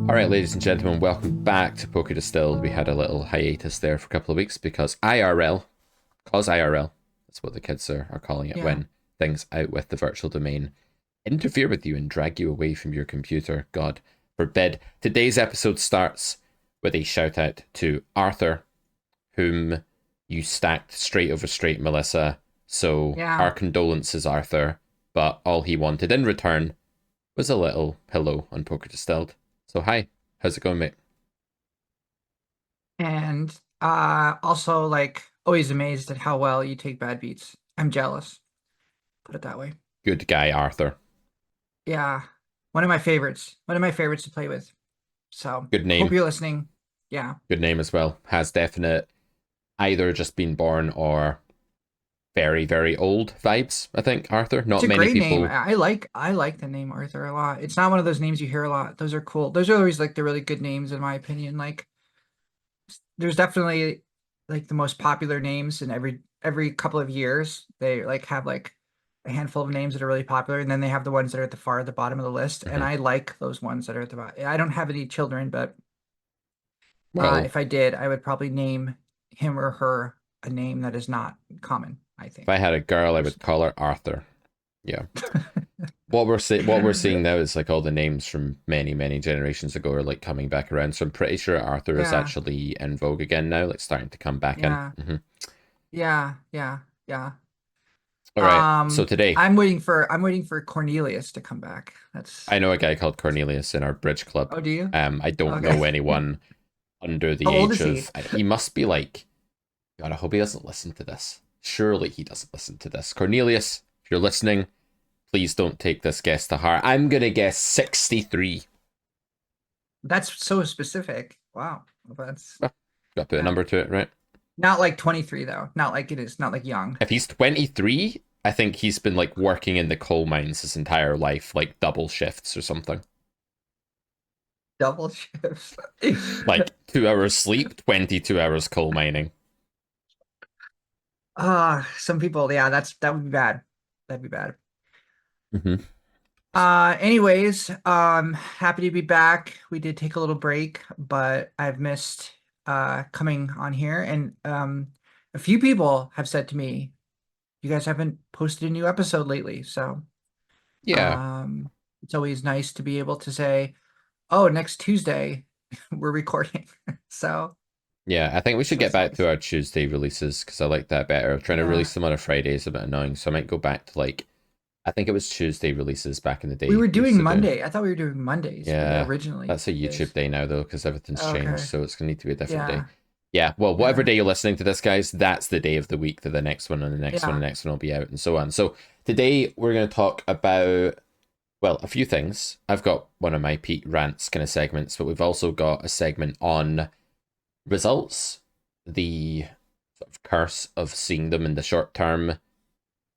All right, ladies and gentlemen, welcome back to Poker Distilled. We had a little hiatus there for a couple of weeks because IRL, that's what the kids are calling it, Yeah. when things out with the virtual domain interfere with you and drag you away from your computer. God forbid. Today's episode starts with a shout out to Arthur, whom you stacked straight over straight, Melissa. So Yeah. our condolences, Arthur. But all he wanted in return was a little pillow on Poker Distilled. So hi, how's it going, mate? And also like always amazed at how well you take bad beats. I'm jealous. Put it that way. Good guy, Arthur. Yeah. One of my favorites. One of my favorites to play with. So Good hope name. you're listening. Yeah. Good name as well. Has definite either just been born or very, very old vibes, I think, Arthur. It's Not a many great name. people. I like the name Arthur a lot. It's not one of those names you hear a lot. Those are cool. Those are always like the really good names in my opinion. Like there's definitely like the most popular names in every couple of years. They like have like a handful of names that are really popular, and then they have the ones that are at the bottom of the list. And Mhm. I like those ones that are at the bottom. I don't have any children, but Well, if I did, I would probably name him or her a name that is not common, I if I think. had a girl, I would Personally. call her Arthur. Yeah. What we're seeing now is like all the names from many, many generations ago are like coming back around. So I'm pretty sure Arthur is Yeah, actually in vogue again now, like starting to come back in. yeah, yeah. All right. So today, I'm waiting for Cornelius to come back. That's I know a guy called Cornelius in our bridge club. Oh, do you? I don't Okay. know anyone under How the old age is he? of. He must be like. God, I hope he doesn't listen to this. Surely he doesn't listen to this. Cornelius, if you're listening, please don't take this guess to heart. I'm gonna guess 63. That's so specific. Wow. That's Well, got to put a yeah. number to it, right? Not like 23 though. Not like it is. Not like young. If he's 23, I think he's been like working in the coal mines his entire life, like double shifts or something. Double shifts. Like 2 hours sleep, 22 hours coal mining. Some people, yeah, that would be bad. That'd be bad. Mm-hmm. Anyways, happy to be back. We did take a little break, but I've missed coming on here, and a few people have said to me, you guys haven't posted a new episode lately, so Yeah, um it's always nice to be able to say, oh, next Tuesday we're recording. So yeah. I think we should get that's back nice. to our Tuesday releases because I like that better. Trying to Yeah. release them on a Friday is a bit annoying, so I might go back to like I think it was Tuesday releases back in the We day. were We used doing to do. Monday. I thought we were doing Mondays Yeah, originally. that's a YouTube Is day now though, because everything's changed. okay. So it's gonna need to be a different day. Yeah. Yeah, well, whatever Yeah. day you're listening to this, guys, that's the day of the week that the next one and the next one and Yeah. the next one will be out, and so on. So today we're gonna talk about well, a few things. I've got one of my Pete rants kind of segments, but we've also got a segment on results, the sort of curse of seeing them in the short term,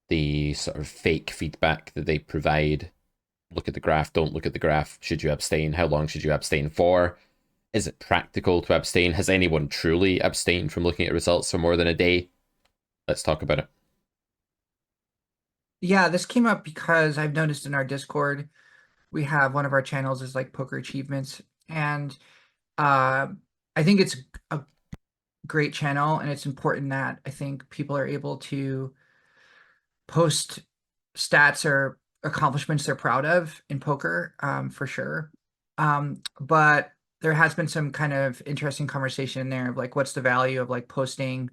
the sort of fake feedback that they provide. Look at the graph, don't look at the graph. Should you abstain? How long should you abstain for? Is it practical to abstain? Has anyone truly abstained from looking at results for more than a day? Let's talk about it. Yeah, this came up because I've noticed in our Discord, we have one of our channels is like poker achievements. And uh, I think it's a great channel, and it's important that I think people are able to post stats or accomplishments they're proud of in poker, for sure. But there has been some kind of interesting conversation in there of like what's the value of like posting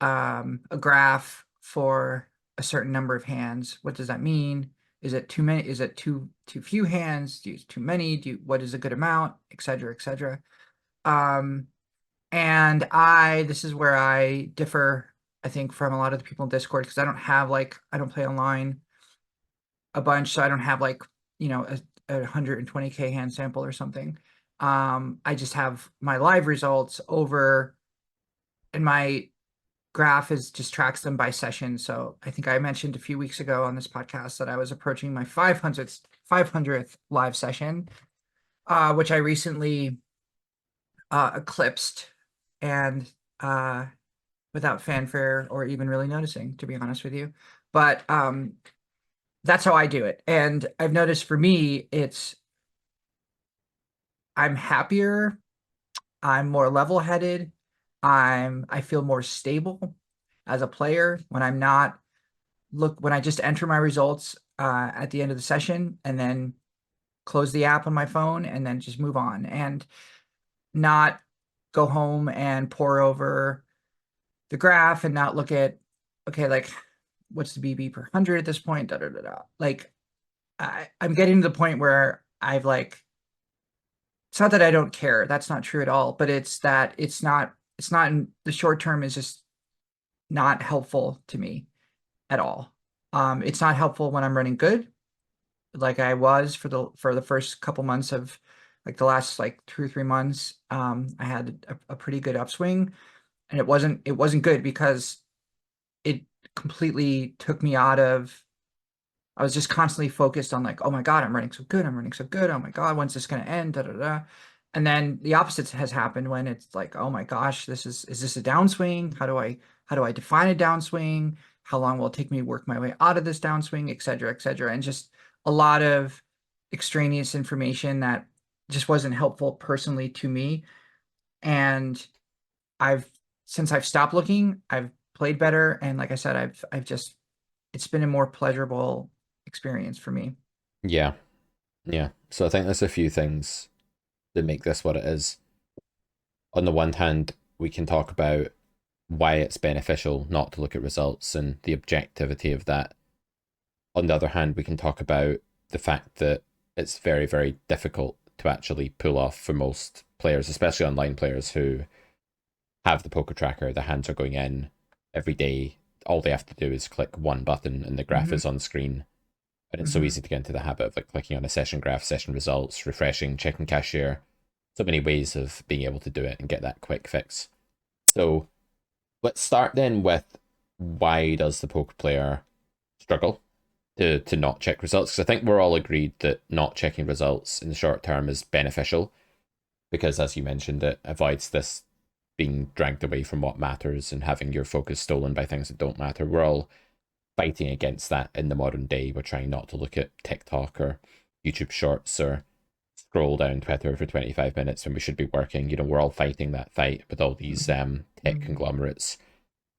a graph for a certain number of hands. What does that mean? Is it too many? Is it too few hands? Do you use too many? What is a good amount, et cetera, et cetera. Um, and this is where I differ, I think, from a lot of the people in Discord, because I don't play online a bunch, so I don't have like, a 120K hand sample or something. I just have my live results over, and my graph is just tracks them by session. So I think I mentioned a few weeks ago on this podcast that I was approaching my 500th live session, which I recently eclipsed, and without fanfare or even really noticing, to be honest with you. But that's how I do it. And I've noticed for me, I'm happier, I'm more level-headed, I feel more stable as a player when I'm not when I just enter my results at the end of the session and then close the app on my phone and then just move on and not go home and pore over the graph and not look at, okay, like what's the BB per 100 at this point? Da, da, da, da. Like I'm getting to the point where I've like, it's not that I don't care. That's not true at all. But it's that it's not in the short term is just not helpful to me at all. It's not helpful when I'm running good, like I was for the first couple months of like the last like 2 or 3 months. I had a pretty good upswing, and it wasn't good because it completely took me out of. I was just constantly focused on like, oh my God, I'm running so good. I'm running so good. Oh my God, when's this going to end? Da, da, da. And then the opposite has happened when it's like, oh my gosh, is this a downswing? How do I define a downswing? How long will it take me to work my way out of this downswing, et cetera, et cetera. And just a lot of extraneous information that just wasn't helpful personally to me. And I've since I've stopped looking, I've played better. And like I said, I've just it's been a more pleasurable experience for me. Yeah, yeah. So I think there's a few things that make this what it is. On the one hand, we can talk about why it's beneficial not to look at results and the objectivity of that. On the other hand, we can talk about the fact that it's very, very difficult to actually pull off for most players, especially online players who have the poker tracker. The hands are going in every day. All they have to do is click one button and the graph Hmm. is on screen. And it's so Hmm. easy to get into the habit of like clicking on a session graph, session results, refreshing, checking cashier. So many ways of being able to do it and get that quick fix. So let's start then with why does the poker player struggle to not check results? Because I think we're all agreed that not checking results in the short term is beneficial because, as you mentioned, it avoids this being dragged away from what matters and having your focus stolen by things that don't matter. We're all fighting against that in the modern day. We're trying not to look at TikTok or YouTube shorts or scroll down Twitter for 25 minutes when we should be working. You know, we're all fighting that fight with all these tech Hmm. conglomerates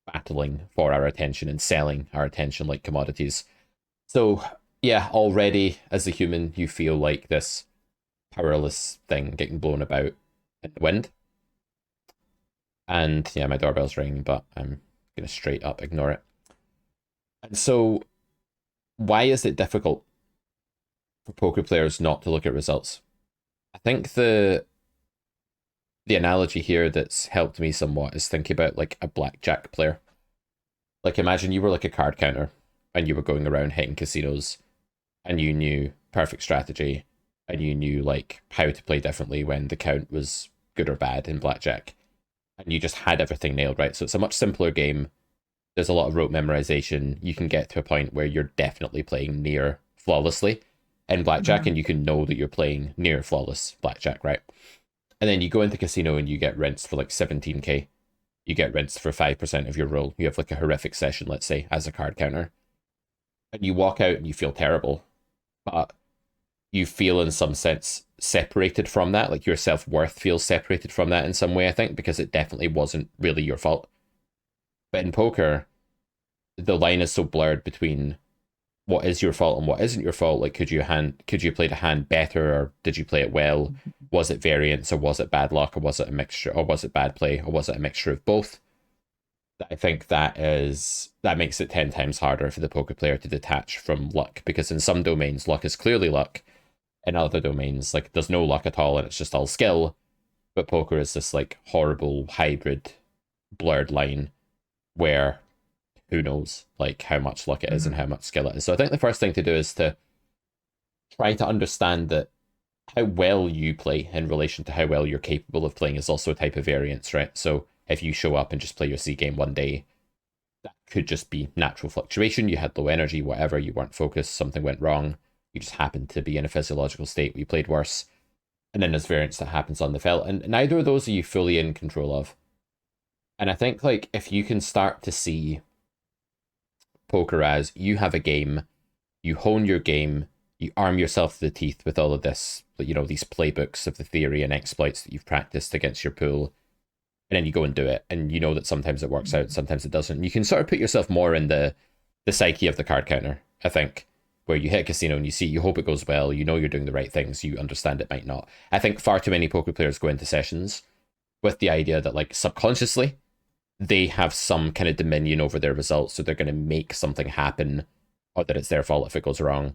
battling for our attention and selling our attention like commodities. So, yeah, already as a human, you feel like this powerless thing getting blown about in the wind. And yeah, my doorbell's ringing, but I'm going to straight up ignore it. And so, why is it difficult for poker players not to look at results? I think the analogy here that's helped me somewhat is thinking about like a blackjack player. Like imagine you were like a card counter and you were going around hitting casinos and you knew perfect strategy and you knew like how to play differently when the count was good or bad in blackjack and you just had everything nailed right. So it's a much simpler game. There's a lot of rote memorization. You can get to a point where you're definitely playing near flawlessly in blackjack Hmm. and you can know that you're playing near flawless blackjack, right? And then you go into casino and you get rinsed for like 17k. You get rinsed for 5% of your roll. You have like a horrific session, let's say, as a card counter. And you walk out and you feel terrible. But you feel in some sense separated from that. Like your self worth feels separated from that in some way, I think, because it definitely wasn't really your fault. But in poker, the line is so blurred between what is your fault and what isn't your fault. Like could you play the hand better or did you play it well? Was it variance or was it bad luck or was it a mixture or was it bad play or was it a mixture of both? I think that makes it 10 times harder for the poker player to detach from luck because in some domains luck is clearly luck. In other domains, like there's no luck at all and it's just all skill. But poker is this like horrible hybrid blurred line where who knows like how much luck it is and Hmm. how much skill it is. So I think the first thing to do is to try to understand that how well you play in relation to how well you're capable of playing is also a type of variance, right? So if you show up and just play your C game one day, that could just be natural fluctuation. You had low energy, whatever, you weren't focused, something went wrong, you just happened to be in a physiological state where you played worse. And then there's variance that happens on the felt. And neither of those are you fully in control of. And I think like if you can start to see poker as you have a game, you hone your game, you arm yourself to the teeth with all of this, these playbooks of the theory and exploits that you've practiced against your pool, and then you go and do it, and you know that sometimes it works out, sometimes it doesn't. You can sort of put yourself more in the psyche of the card counter, I think, where you hit a casino and you hope it goes well, you know you're doing the right things, you understand it might not. I think far too many poker players go into sessions with the idea that like subconsciously they have some kind of dominion over their results, so they're going to make something happen, or that it's their fault if it goes wrong.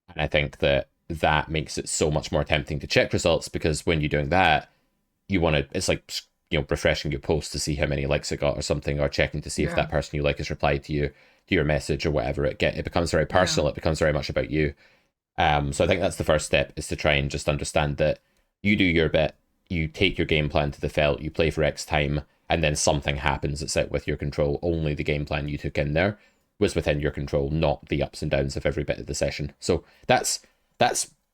And I think that that makes it so much more tempting to check results, because when you're doing that, you want to, it's like, refreshing your post to see how many likes it got or something, or checking to see if Yeah. that person you like has replied to your message or whatever. It becomes very Yeah. personal. It becomes very much about you. So I think that's the first step, is to try and just understand that you do your bit, you take your game plan to the felt, you play for X time, and then something happens that's out with your control. Only the game plan you took in there was within your control, not the ups and downs of every bit of the session. So that's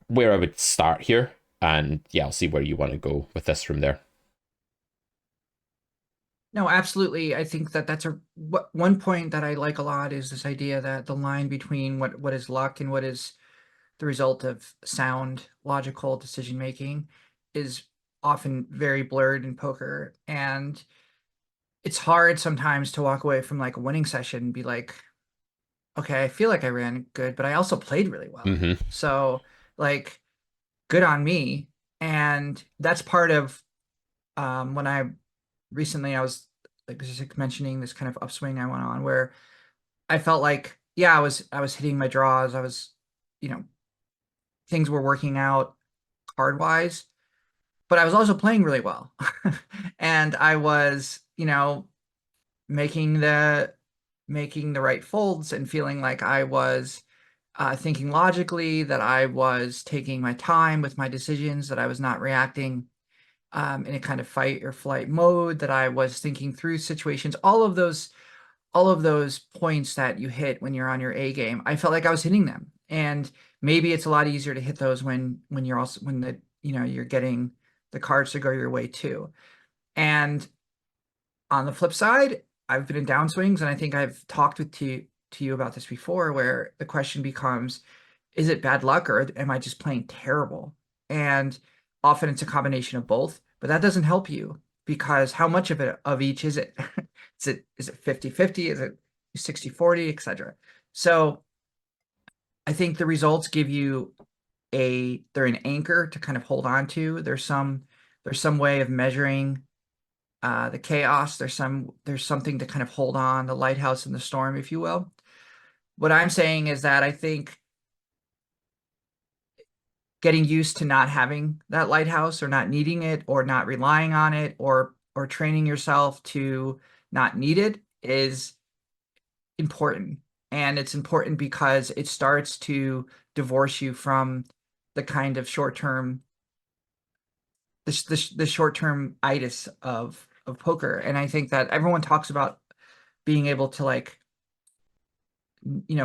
where I would start here, and yeah, I'll see where you want to go with this from there. No, absolutely. I think that that's one point that I like a lot is this idea that the line between what is luck and what is the result of sound, logical decision making is often very blurred in poker. And it's hard sometimes to walk away from like a winning session and be like, okay, I feel like I ran good, but I also played really well. Mm-hmm. So, like, good on me. And that's part of when I was like just mentioning this kind of upswing I went on where I felt like, yeah, I was hitting my draws. I was, you know, things were working out card wise, but I was also playing really well. And I was, making the making the right folds and feeling like I was thinking logically, that I was taking my time with my decisions, that I was not reacting in a kind of fight or flight mode, that I was thinking through situations, all of those points that you hit when you're on your A game, I felt like I was hitting them. And maybe it's a lot easier to hit those when you're also when the you're getting the cards to go your way too. And on the flip side, I've been in downswings, and I think I've talked to you about this before, where the question becomes, is it bad luck or am I just playing terrible? And often it's a combination of both, but that doesn't help you because how much of each is it? Is it 50-50? Is it 60-40, etc.? So I think the results give you they're an anchor to kind of hold on to. There's some way of measuring the chaos. There's something to kind of hold on, the lighthouse in the storm, if you will. What I'm saying is that I think getting used to not having that lighthouse or not needing it or not relying on it or training yourself to not need it is important. And it's important because it starts to divorce you from the kind of short-term the short-term itis of poker. And I think that everyone talks about being able to like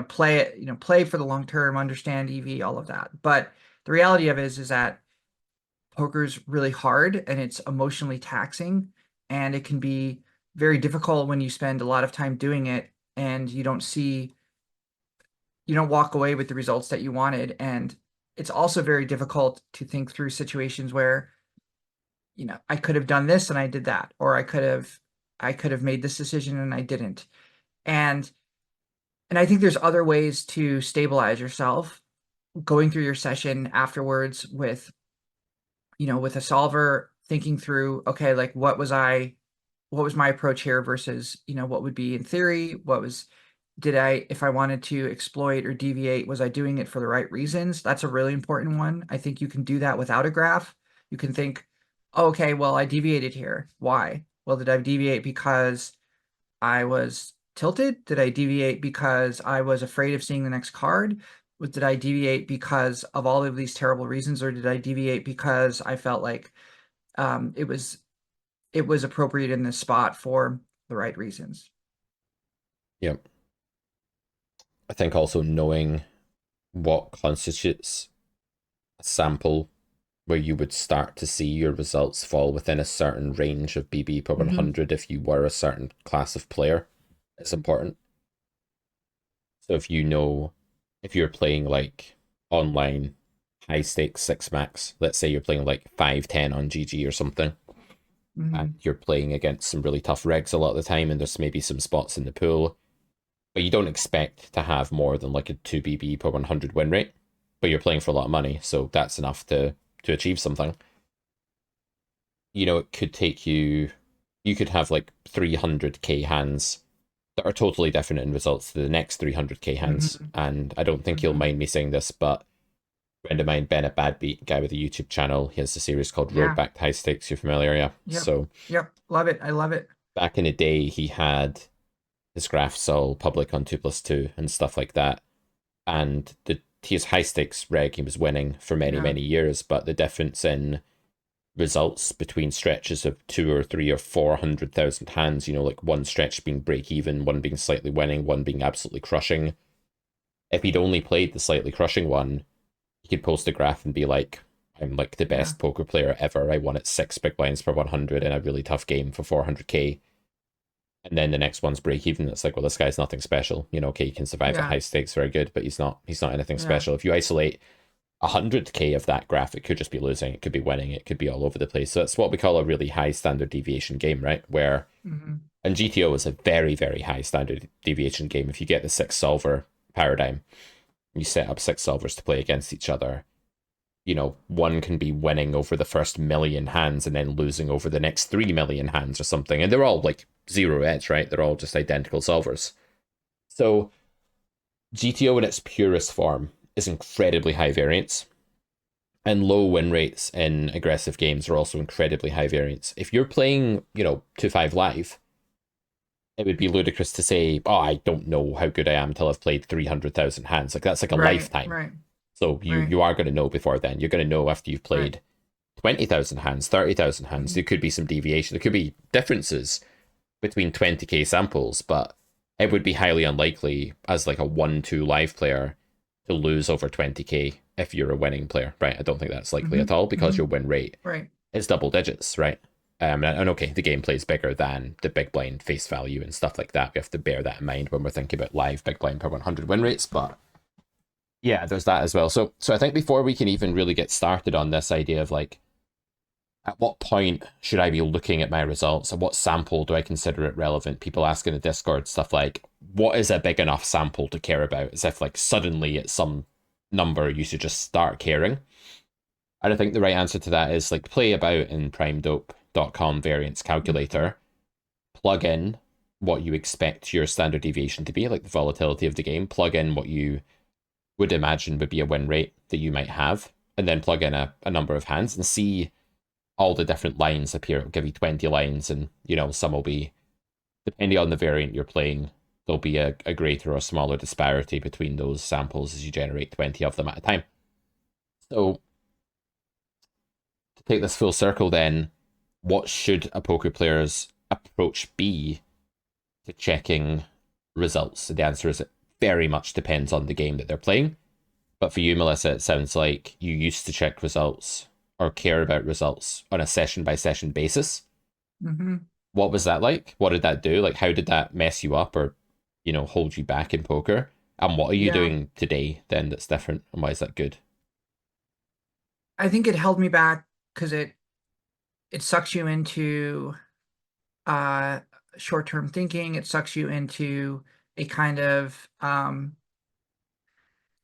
play it, play for the long term, understand EV, all of that. But the reality of it is that poker's really hard and it's emotionally taxing, and it can be very difficult when you spend a lot of time doing it and you don't walk away with the results that you wanted. And it's also very difficult to think through situations where, I could have done this and I did that, or I could have made this decision and I didn't. And I think there's other ways to stabilize yourself going through your session afterwards with a solver, thinking through, okay, like what was my approach here versus, what would be in theory, if I wanted to exploit or deviate, was I doing it for the right reasons? That's a really important one. I think you can do that without a graph. You can think, oh, okay, well, I deviated here. Why? Well, did I deviate because I was tilted? Did I deviate because I was afraid of seeing the next card? Did I deviate because of all of these terrible reasons, or did I deviate because I felt like it was appropriate in this spot for the right reasons? Yep. I think also knowing what constitutes a sample where you would start to see your results fall within a certain range of BB per Hmm. 100 if you were a certain class of player is important. So if you know, if you're playing like online high stakes six max. Let's say you're playing like 5-10 on GG or something, and Hmm. you're playing against some really tough regs a lot of the time, and there's maybe some spots in the pool, but you don't expect to have more than like a 2 BB per 100 win rate, but you're playing for a lot of money, so that's enough to achieve something. It could take you could have like 300k hands that are totally different in results to the next 300k hands. Hmm. And I don't think you'll Hmm. mind me saying this, but a friend of mine, Bennett Badbeat, guy with a YouTube channel, he has a series called Road Yeah. Back to High Stakes. You're familiar, yeah? Yep. So Yep. Love it. I love it. back in the day, he had his graphs all public on 2+2 and stuff like that. And his high stakes reg he was winning for many, Yeah. many years, but the difference in results between stretches of two or three or 400,000 hands, like one stretch being break even, one being slightly winning, one being absolutely crushing. If he'd only played the slightly crushing one, he could post a graph and be like, I'm like the Yeah. best poker player ever. I won at 6 big blinds per 100 in a really tough game for 400k. And then the next one's break even. It's like, well, this guy's nothing special. Okay, he can survive at Yeah. high stakes, very good, but he's not anything Yeah. special. If you isolate 100k of that graph, it could just be losing, it could be winning, it could be all over the place. So it's what we call a really high standard deviation game, right? Where Hmm. and GTO is a very, very high standard deviation game. If you get the six solver paradigm, you set up six solvers to play against each other. One can be winning over the first million hands and then losing over the next 3 million hands or something. And they're all like zero edge, right? They're all just identical solvers. So GTO in its purest form is incredibly high variance. And low win rates in aggressive games are also incredibly high variance. If you're playing, 2-5 live, it would be ludicrous to say, oh, I don't know how good I am until I've played 300,000 hands. Like, that's like a Right. lifetime. Right. So you, Right. you are going to know before then. You're going to know after you've Right. played 20,000 hands, 30,000 hands. There Hmm. could be some deviation. There could be differences between 20k samples, but it would be highly unlikely as like a 1-2 live player to lose over 20k if you're a winning player, right? I don't think that's likely Hmm. at all because Hmm. your win rate Right. is double digits, right? And okay, the gameplay is bigger than the big blind face value and stuff like that. We have to bear that in mind when we're thinking about live big blind per 100 win rates, but yeah, there's that as well. So I think before we can even really get started on this idea of like, at what point should I be looking at my results? At what sample do I consider it relevant? People ask in the Discord stuff like, what is a big enough sample to care about? As if like suddenly at some number you should just start caring. And I think the right answer to that is like play about in primedope.com variance Hmm. calculator, plug in what you expect your standard deviation to be, like the volatility of the game, plug in what you would imagine would be a win rate that you might have, and then plug in a number of hands and see all the different lines appear. It'll give you 20 lines, and some will be, depending on the variant you're playing, there'll be a greater or smaller disparity between those samples as you generate 20 of them at a time. So to take this full circle, then, what should a poker player's approach be to checking results? So the answer is it very much depends on the game that they're playing. But for you, Melissa, it sounds like you used to check results or care about results on a session by session basis. Hmm. What was that like? What did that do? Like, how did that mess you up or, hold you back in poker? And what are you Yeah. doing today then that's different? And why is that good? I think it held me back because it sucks you into uh short-term thinking. It sucks you into a kind of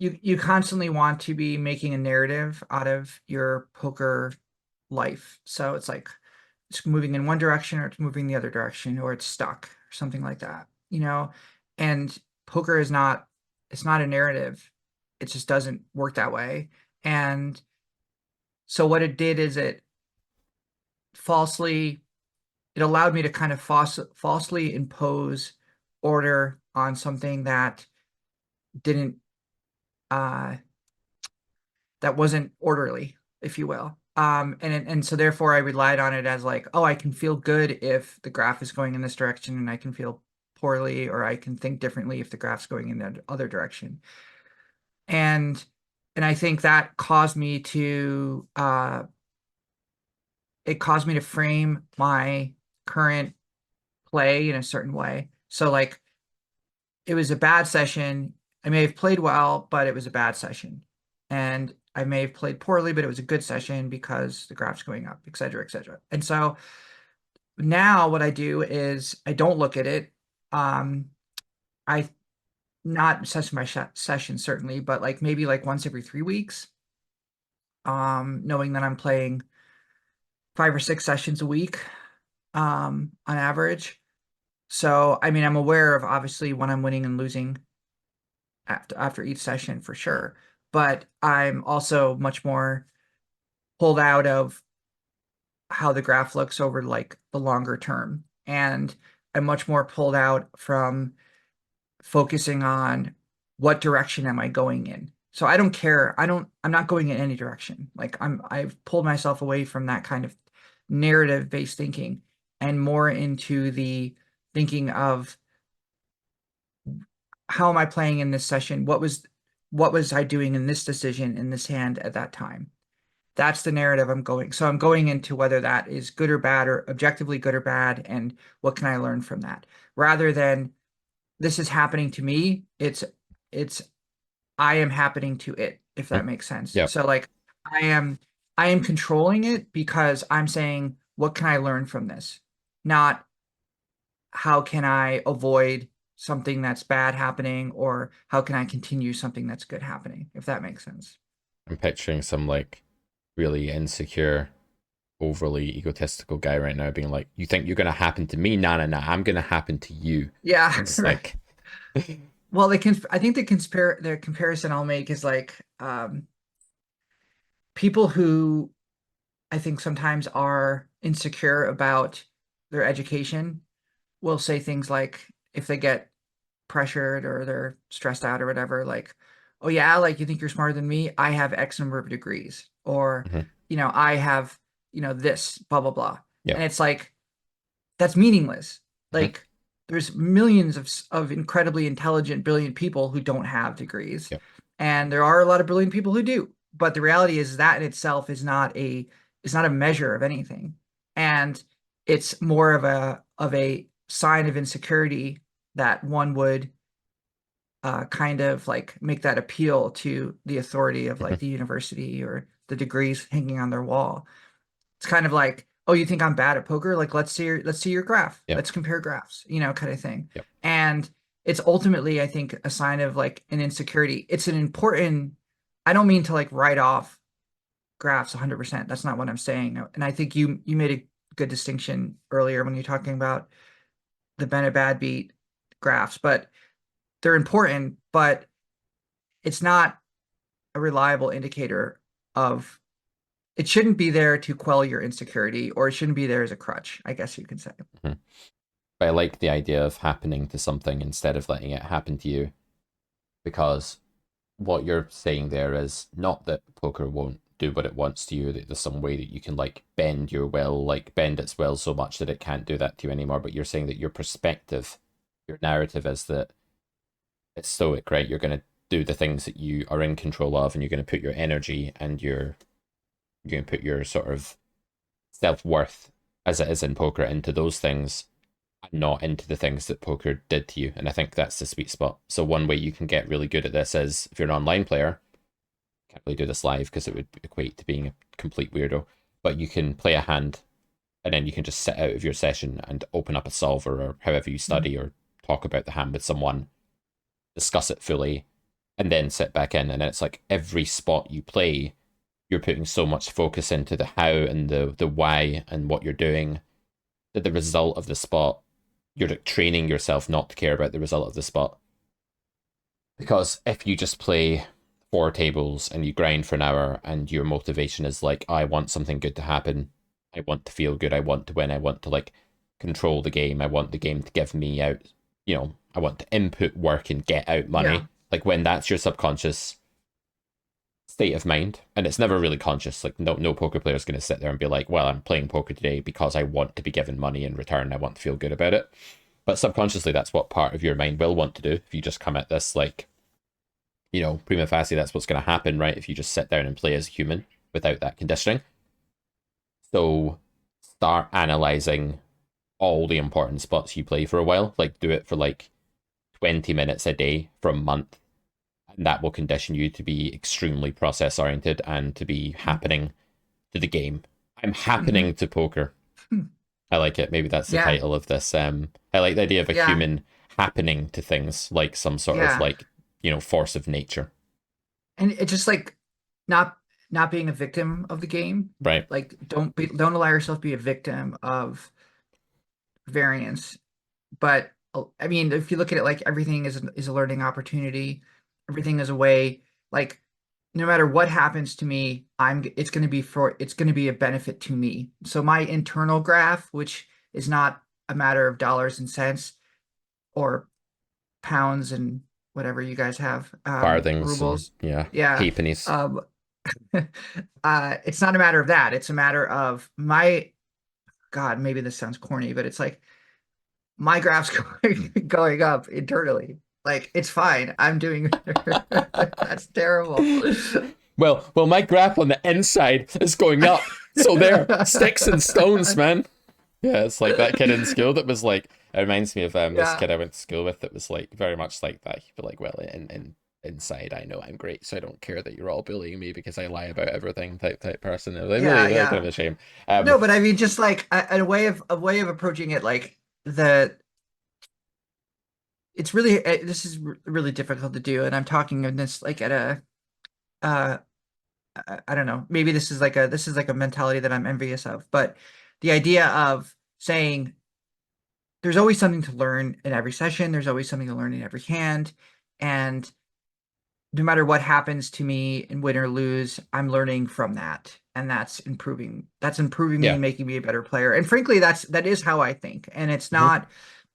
you constantly want to be making a narrative out of your poker life. So it's like it's moving in one direction or it's moving the other direction or it's stuck or something like that. And poker is not it's not a narrative. It just doesn't work that way. And so what it did is falsely it allowed me to kind of falsely impose order on something didn't uh that wasn't orderly, if you will. And so therefore I relied on it as like, oh, I can feel good if the graph is going in this direction, and I can feel poorly, or I can think differently if the graph's going in the other direction. And and I think that caused me to it caused me to frame my current play in a certain way. So like it was a bad session. I may have played well, but it was a bad session. and I may have played poorly, but it was a good session because the graph's going up, et cetera, et cetera. And so now what I do is I don't look at it. Um, I not session by session certainly, but like maybe like once every 3 weeks. Knowing that I'm playing 5 or 6 sessions a week, on average. So I mean, I'm aware of obviously when I'm winning and losing after each session for sure, but I'm also much more pulled out of how the graph looks over like the longer term, and I'm much more pulled out from focusing on what direction am I going in. So I don't care. I'm not going in any direction. Like I've pulled myself away from that kind of narrative based thinking and more into the thinking of how am I playing in this session? What was I doing in this decision in this hand at that time? That's the narrative I'm going. So I'm going into whether that is good or bad or objectively good or bad, and what can I learn from that? Rather than this is happening to me, it's I am happening to it, if that Mhm. makes sense. Yep. So like I am I am controlling it because I'm saying, what can I learn from this? Not how can I avoid something that's bad happening, or how can I continue something that's good happening, if that makes sense. I'm picturing some like really insecure, overly egotistical guy right now being like, "You think you're gonna happen to me? Nah, nah, nah. I'm gonna happen to you." Yeah, It's right. like, Well, I think the comparison I'll make is like people who I think sometimes are insecure about their education will say things like, if they get pressured or they're stressed out or whatever, like, oh yeah, like you think you're smarter than me? I have X number of degrees, or mhm, I have, this, blah blah blah. yep, And it's like that's meaningless. mhm, Like there's millions of incredibly intelligent, brilliant people who don't have degrees, yep, and there are a lot of brilliant people who do. But the reality is that in itself is not a measure of anything, and it's more of a sign of insecurity that one would kind of like make that appeal to the authority of mhm, like the university or the degrees hanging on their wall. It's kind of like, oh, you think I'm bad at poker? Like, let's see your graph. yep, Let's compare graphs, kind of thing. yep, And it's ultimately, I think, a sign of like an insecurity. It's an important, I don't mean to like write off graphs 100%. That's not what I'm saying. And I think you made a good distinction earlier when you're talking about the Bennett bad beat graphs, but they're important, but it's not a reliable indicator of it shouldn't be there to quell your insecurity, or it shouldn't be there as a crutch, I guess you could say. mhm. But I like the idea of happening to something instead of letting it happen to you, because what you're saying there is not that poker won't do what it wants to you, that there's some way that you can like bend your will, like bend its will so much that it can't do that to you anymore. But you're saying that your perspective, your narrative is that it's stoic, right? You're going to do the things that you are in control of, and you're going to put your energy and you're going to put your sort of self worth, as it is in poker, into those things, and not into the things that poker did to you. And I think that's the sweet spot. So one way you can get really good at this is if you're an online player, can't really do this live because it would equate to being a complete weirdo. But you can play a hand, and then you can just sit out of your session and open up a solver or however you Mhm. study, or talk about the hand with someone, discuss it fully, and then sit back in. And it's like every spot you play, you're putting so much focus into the how and the why and what you're doing, that the result of the spot, you're training yourself not to care about the result of the spot. Because if you just play four tables and you grind for an hour and your motivation is like, I want something good to happen, I want to feel good, I want to win, I want to like control the game, I want the game to give me out, I want to input work and get out Yeah. money. Like when that's your subconscious state of mind, and it's never really conscious. Like no poker player is going to sit there and be like, well, I'm playing poker today because I want to be given money in return, I want to feel good about it. But subconsciously, that's what part of your mind will want to do if you just come at this like, prima facie, that's what's going to happen, right? If you just sit down and play as a human without that conditioning. So start analyzing all the important spots you play for a while. Like do it for like 20 minutes a day for a month, And that will condition you to be extremely process oriented and to be happening to the game. I'm Mm-hmm. happening to poker. I like it. Maybe that's the Yeah, title of this. I like the idea of a yeah, human happening to things like some sort of yeah. like, force of nature. And it's just like not not being a victim of the game. Right. Like don't allow yourself to be a victim of variance. But I mean, if you look at it like everything is a learning opportunity, everything is a way, like no matter what happens to me, it's going to be a benefit to me. So my internal graph, which is not a matter of dollars and cents or pounds and whatever you guys have, Farthings and rubles. yeah, Yeah. halfpennies. Um, it's not a matter of that. It's a matter of God, maybe this sounds corny, but it's like my graph's going up internally. Like it's fine. I'm doing that's terrible. Well, my graph on the inside is going up. So there, sticks and stones, man. Yeah, it's like that kid in school that was like. It reminds me of this Yeah. kid I went to school with that was like very much like that. He'd be like, "Well, in inside, I know I'm great, so I don't care that you're all bullying me because I lie about everything." Type person. It was like Yeah, really kind yeah. of a shame. Um, No, but I mean just like a way of approaching it like the it's really this is really difficult to do and I'm talking in this like at a uh I don't know. Maybe this is like a mentality that I'm envious of, but the idea of saying there's always something to learn in every session, there's always something to learn in every hand, and no matter what happens to me in win or lose, I'm learning from that, and that's improving. That's improving me yeah. and making me a better player. And frankly, that is how I think. And it's Hmm. not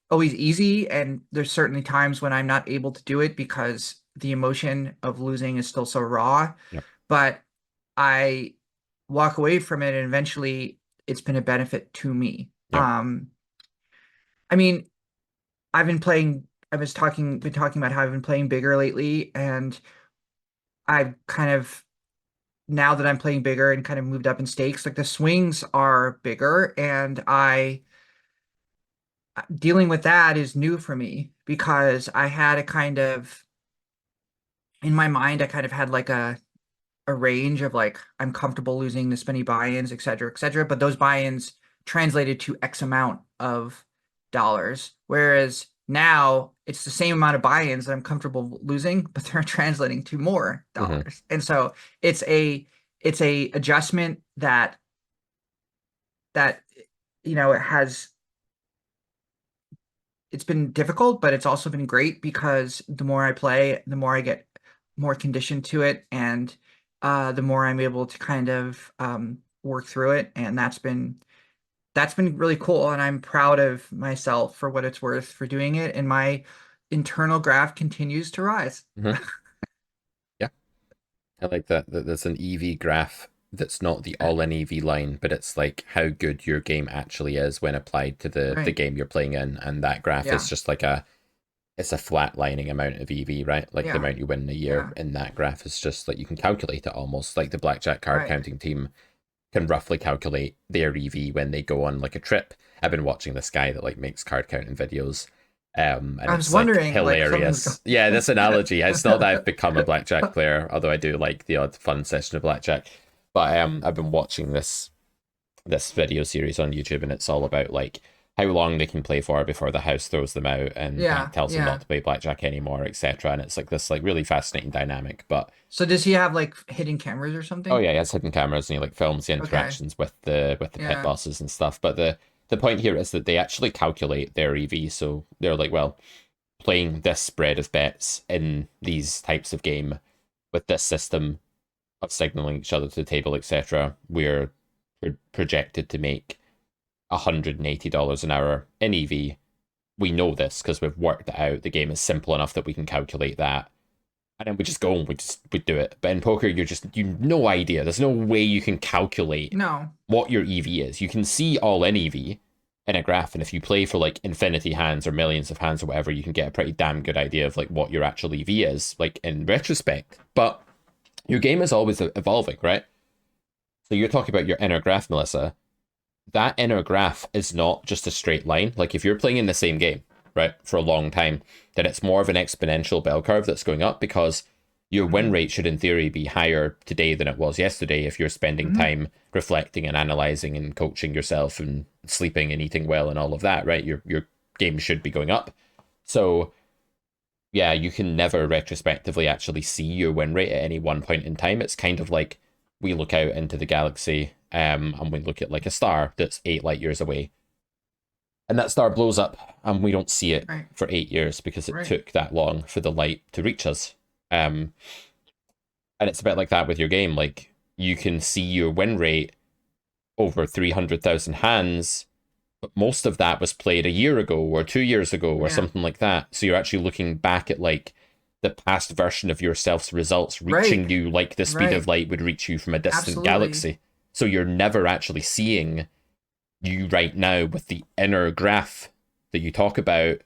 always easy, and there's certainly times when I'm not able to do it because the emotion of losing is still so raw. Yeah. But I walk away from it and eventually it's been a benefit to me. Yeah. I mean, been talking about how I've been playing bigger lately, and I've kind of now that I'm playing bigger and kind of moved up in stakes, like the swings are bigger, and I dealing with that is new for me because I had a kind of in my mind, I kind of had like a range of like I'm comfortable losing this many buy-ins, et cetera, et cetera. But those buy-ins translated to X amount of dollars. Whereas now it's the same amount of buy-ins that I'm comfortable losing, but they're translating to more Hmm. dollars. And so it's a adjustment that it has it's been difficult, but it's also been great because the more I play, the more I get more conditioned to it, and the more I'm able to kind of work through it, and that's been really cool, and I'm proud of myself for what it's worth for doing it, and my internal graph continues to rise. Hmm. Yeah. I like that. There's an EV graph that's not the all-in EV line, but it's like how good your game actually is when applied to the Right. game you're playing in, and that graph is Yeah. just like it's a flatlining amount of EV, right? Like the Yeah. amount you win in a year Yeah. in that graph is just like you can calculate it almost like the blackjack card Right. counting team can roughly calculate their EV when they go on like a trip. I've been watching this guy that like makes card counting videos. And I was it's like wondering, like something's hilarious. Yeah, going. this analogy. It's not that I've become a blackjack player, although I do like the odd fun session of blackjack. But I've been watching this video series on YouTube, and it's all about like how long they can play for before the house throws them out, and that Yeah. tells them not Yeah. to play blackjack anymore, etc. And it's like this like really fascinating dynamic. But So does he have like hidden cameras or oh something? yeah, he has hidden cameras and he like films the Okay. interactions with the pit Yeah. bosses and stuff. But the point here is that they actually calculate their EV, so they're like, well, playing this spread of bets in these types of game with this system of signaling each other to the table, etc., we're projected to make $180 an hour in EV. We know this because we've worked it out. The game is simple enough that we can calculate that. And then we just go and we do it. But in poker, you no idea. There's no way you can calculate No. what your EV is. You can see all in EV in a graph, and if you play for like infinity hands or millions of hands or whatever, you can get a pretty damn good idea of like what your actual EV is, like in retrospect. But your game is always evolving, right? So you're talking about your inner graph, Melissa. That inner graph is not just a straight line. Like if you're playing in the same game, right, for a long time, then it's more of an exponential bell curve that's going up because Your win Mm-hmm. rate should, in theory, be higher today than it was yesterday if you're spending Mm-hmm. time reflecting and analyzing and coaching yourself and sleeping and eating well and all of that, right? Your game should be going up. So yeah, you can never retrospectively actually see your win rate at any one point in time. It's kind of like we look out into the galaxy, and we look at like a star that's 8 light years away, and that star blows up, and we don't see it Right. for 8 years because it Right. took that long for the light to reach us. Um, and it's a bit like that with your game. Like you can see your win rate over 300,000 hands, but most of that was played a year ago or 2 years ago or Yeah. something like that. So you're actually looking back at like the past version of yourself's results Right. reaching you like the speed of Right. light would reach you from a distant Absolutely. galaxy. So you're never actually seeing you right now with the inner graph that you talk about.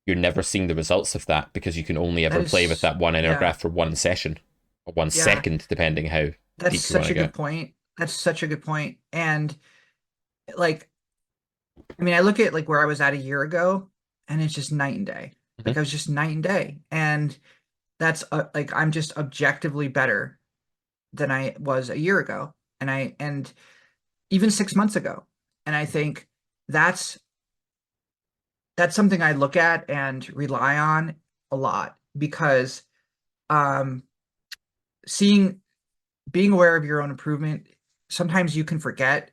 You're never seeing the results of that because you can only That ever play with is, that one inner yeah. graph for one session or one Yeah. second, depending how That's deep you want such to a good get. point. That's such a good point. And like, I mean, I look at like where I was at a year ago, and it's just night and day. Like Mm-hmm. I was just night and day. And that's like I'm just objectively better than I was a year ago. And even 6 months ago. And I think that's that's something I look at and rely on a lot because um seeing being aware of your own improvement, sometimes you can forget.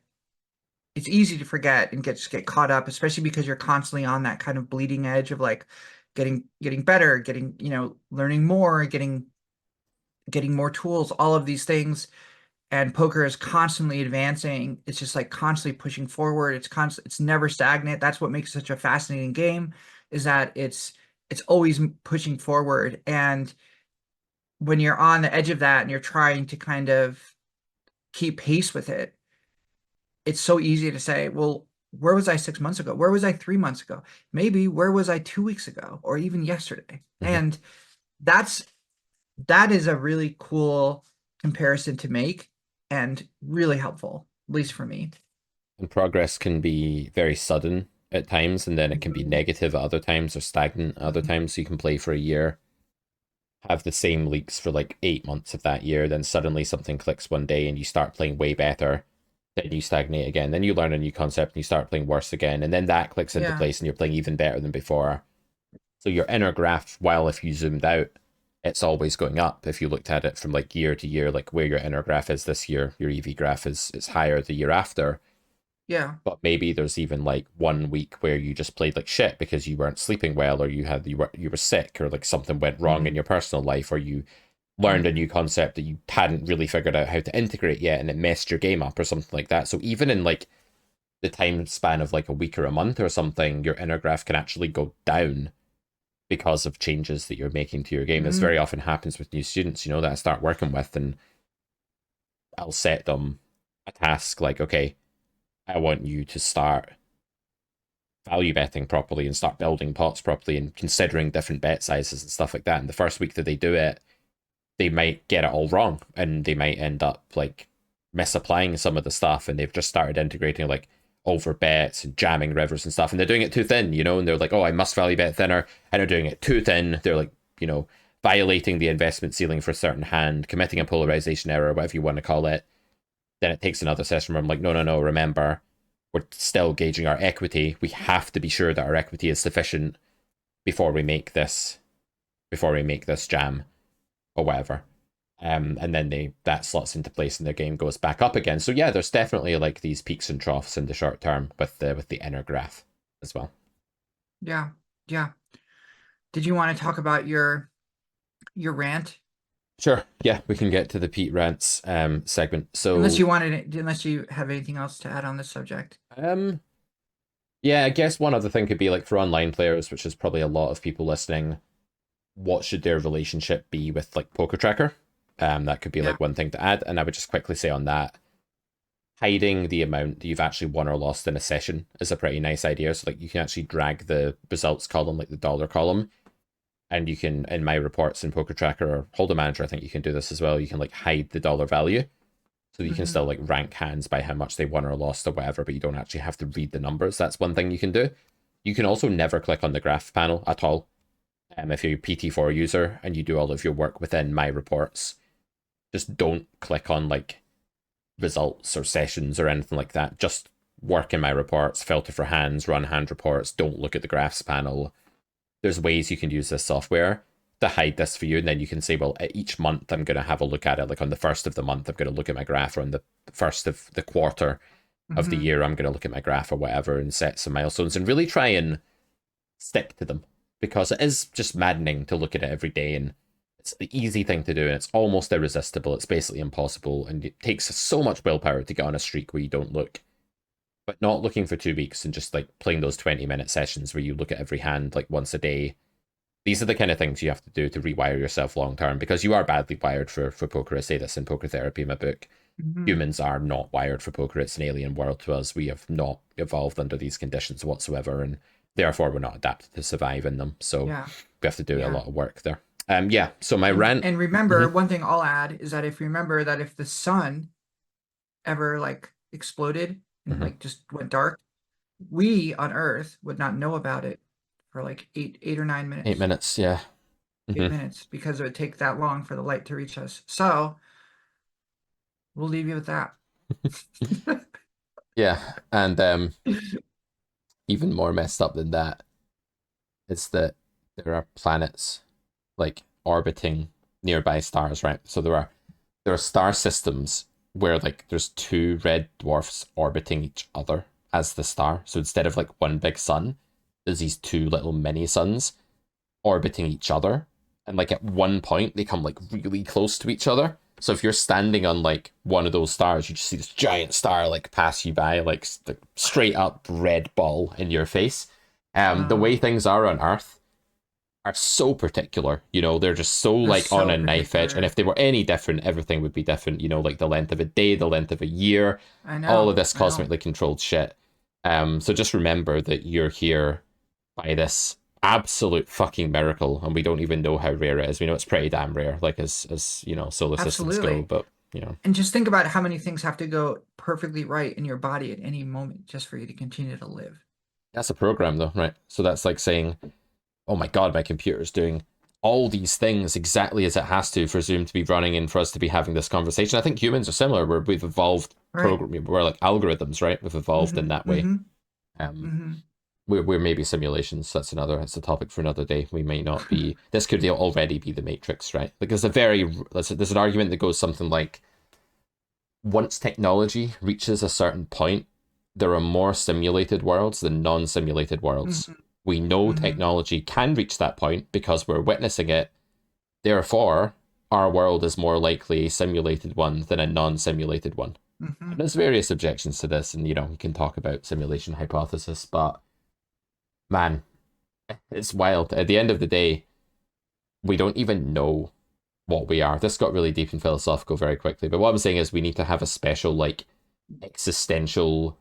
It's easy to forget and get caught up, especially because you're constantly on that kind of bleeding edge of like getting better, getting, learning more, getting more tools, all of these things. And poker is constantly advancing. It's just like constantly pushing forward. It's never stagnant. That's what makes it such a fascinating game, is that it's always pushing forward. And when you're on the edge of that and you're trying to kind of keep pace with it, it's so easy to say, well, where was I 6 months ago? Where was I 3 months ago? Maybe where was I 2 weeks ago or even yesterday? Mm-hmm. And that's that is a really cool comparison to make and really helpful, at least for me. And progress can be very sudden at times, and then it can be Mhm. negative at other times or stagnant at other Mhm. times. So you can play for a year, have the same leaps for like 8 months of that year, then suddenly something clicks one day and you start playing way better. Then you stagnate again. Then you learn a new concept and you start playing worse again. And then that clicks into Yeah. place and you're playing even better than before. So your inner graph, while if you zoomed out, it's always going up. If you looked at it from like year to year, like where your inner graph is this year, your EV graph is higher the year after. Yeah. But maybe there's even like 1 week where you just played like shit because you weren't sleeping well, or you were sick, or like something went wrong in Hmm. your personal life, or you learned a Hmm. new concept that you hadn't really figured out how to integrate yet and it messed your game up or something like that. So even in like the time span of like a week or a month or something, your inner graph can actually go down because of changes that you're making to your game. This Hmm. very often happens with new students, that I start working with, and I'll set them a task like, okay, I want you to start value betting properly and start building pots properly and considering different bet sizes and stuff like that. And the first week that they do it, they might get it all wrong and they might end up like misapplying some of the stuff, and they've just started integrating like over bets and jamming rivers and stuff, and they're doing it too thin, and they're like, oh, I must value bet thinner, and they're doing it too thin. They're like, violating the investment ceiling for a certain hand, committing a polarization error, whatever you want to call it. Then it takes another session where I'm like, no, no, no, remember, we're still gauging our equity. We have to be sure that our equity is sufficient before we make this jam or whatever. And then that slots into place and their game goes back up again. So yeah, there's definitely like these peaks and troughs in the short term with the inner graph as well. Yeah. Yeah. Did you want to talk about your rant? Sure. Yeah, we can get to the Pete rants segment. So Unless you have anything else to add on this subject. um yeah, I guess one other thing could be like for online players, which is probably a lot of people listening, what should their relationship be with like Poker Tracker? That could be Yeah. like one thing to add. And I would just quickly say on that, hiding the amount that you've actually won or lost in a session is a pretty nice idea. So like you can actually drag the results column, like the dollar column, and you can, in my reports in Poker Tracker or Holder Manager, I think you can do this as well. You can like hide the dollar value. So you can Hmm. still like rank hands by how much they won or lost or whatever, but you don't actually have to read the numbers. That's one thing you can do. You can also never click on the graph panel at all. If you're a PT4 user and you do all of your work within My Reports, just don't click on like results or sessions or anything like that. Just work in My Reports, filter for hands, run hand reports. Don't look at the graphs panel. There's ways you can use this software to hide this for you, and then you can say, well, each month I'm going to have a look at it. Like on the first of the month, I'm going to look at my graph, or on the first of the quarter of the Hmm. year, I'm going to look at my graph or whatever and set some milestones and really try and stick to them, because it is just maddening to look at it every day, and it's the easy thing to do, and it's almost irresistible. It's basically impossible, and it takes so much willpower to get on a streak where you don't look. But not looking for 2 weeks and just like playing those 20-minute sessions where you look at every hand like once a day. These are the kind of things you have to do to rewire yourself long term, because you are badly wired for poker. I say this in Poker Therapy, in my book. Hmm. Humans are not wired for poker. It's an alien world to us. We have not evolved under these conditions whatsoever, and therefore we're not adapted to survive in them. So Yeah. we have to do a Yeah. lot of work there. Yeah. So my rant. And remember, Mhm, one thing I'll add is that if you remember that if the sun ever like exploded and mhm. like just went dark, we on Earth would not know about it for like 8 or 9 minutes, 8 minutes. Yeah. eight Hmm. minutes, because it would take that long for the light to reach us. So we'll leave you with that. Yeah. And even more messed up than that is that there are planets like orbiting nearby stars, right? So there are star systems where like there's two red dwarfs orbiting each other as the star. So instead of like one big sun, there's these two little mini suns orbiting each other. And like at one point they come like really close to each other. So if you're standing on like one of those stars, you just see this giant star like pass you by, like the straight up red ball in your face. The way Wow. things are on Earth are so particular. They're just so They're like on so a knife edge. And particular. if they were any different, everything would be different. Like the length of a day, the length of a year, I all of know. this I know. cosmically controlled shit. So just remember that you're here by this absolute fucking miracle, and we don't even know how rare it is. We know it's pretty damn rare, like as solar systems go, Absolutely. but And just think about how many things have to go perfectly right in your body at any moment just for you to continue to live. that's a program though, right? So that's like saying, oh my god, my computer's doing all these things exactly as it has to for Zoom to be running and for us to be having this conversation. I think humans are similar, where we've evolved Right. programming, we're like algorithms, right? We've evolved in Mm-hmm. that way. Mm-hmm. Um, Mm-hmm. we're maybe simulations. That's a topic for another day. We may not be. This could already be the Matrix, right? Like there's an argument that goes something like, once technology reaches a certain point, there are more simulated worlds than non-simulated worlds. Mm-hmm. We know Mm-hmm. technology can reach that point because we're witnessing it. Therefore, our world is more likely a simulated one than a non-simulated one. Mm-hmm. And there's various objections to this, and we can talk about simulation hypothesis, but man, it's wild. At the end of the day, we don't even know what we are. This got really deep and philosophical very quickly, but what I'm saying is we need to have a special, like, existential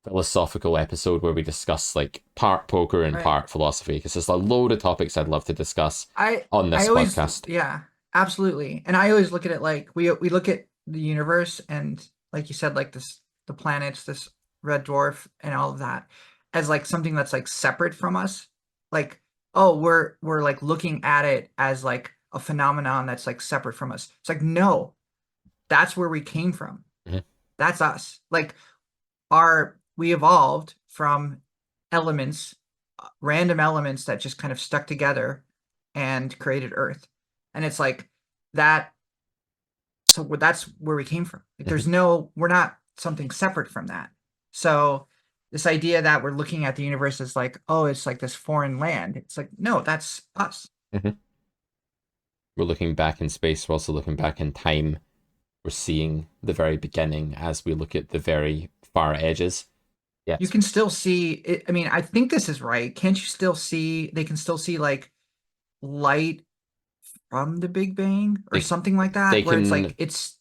philosophical episode where we discuss like part poker and Right. part philosophy, because there's a load of topics I'd love to discuss I on I this always, podcast. yeah, absolutely. And I always look at it like we look at the universe and like you said, like the planets, this red dwarf and all of that as like something that's like separate from us. Like, oh, we're like looking at it as like a phenomenon that's like separate from us. It's like, no, that's where we came from. Mhm. That's us. Like we evolved from elements, random elements that just kind of stuck together and created Earth. And it's like that. So that's where we came from. Like Mhm. we're not something separate from that. So this idea that we're looking at the universe as like, oh, it's like this foreign land. It's like, no, that's us. Mhm. We're looking back in space, we're also looking back in time. We're seeing the very beginning as we look at the very far edges. You Yes, can still see it. I mean, I think this is right. Can't you still see, they can still see like light from the Big Bang or they something like they that, where it's can like it's